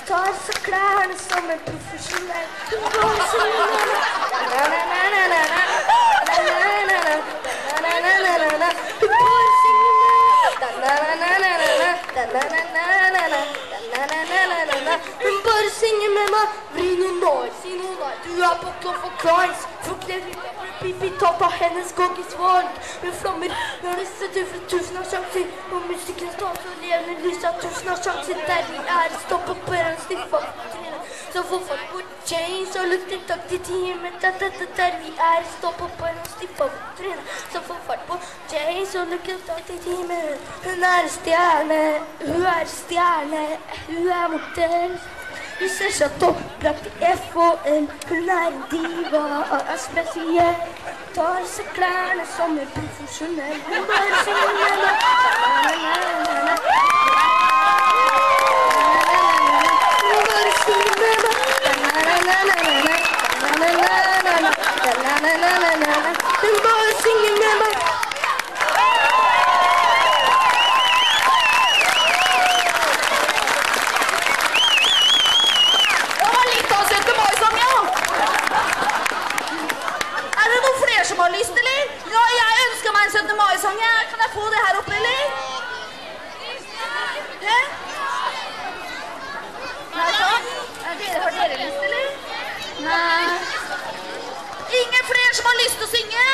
tar så klærne som en profesjonell. Hun går og synger med meg. Na-na-na-na-na-na. Na-na-na-na-na-na. Hun går og synger med meg. Na-na-na-na-na-na. Na-na-na-na-na-na. Na-na-na-na-na-na. Hun bare synger med meg. Vri noen år, si noen år. Du er bottle of Christ. Pipi-topp av hennes goggisvalg. Hun flammer når det setter for tusen av sjanser. Og musikken står så levende lys av tusen av sjanser. Der vi er stoppet på en stiffa. Så får folk på chains og lukter takk til timen. Der vi er stoppet på en stiffa. Så får folk på chains og lukter takk til timen. Hun er stjerne, hun er stjerne, hun er modell. Hun ser så topplagt i FOL. Hun er en diva, er spesiell. Tar seg klærne som er profesjonell. Hun bare synger med meg. Hun bare synger med meg. Hun bare synger med meg. Som har lyst, eller? Ja, jeg ønsker meg en 17. mai-sang. Kan jeg få det her oppe, eller? Hæ? Nei, takk. Har dere lyst, eller? Nei. Ingen flere som har lyst til å synge?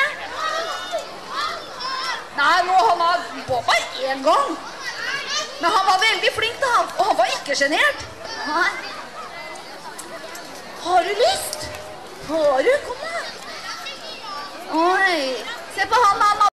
Nei, nå han var bare en gang. Men han var veldig flink da, og han var ikke genert. Nei. Har du lyst? Har du? Kom da. Oi, se på han, mamma.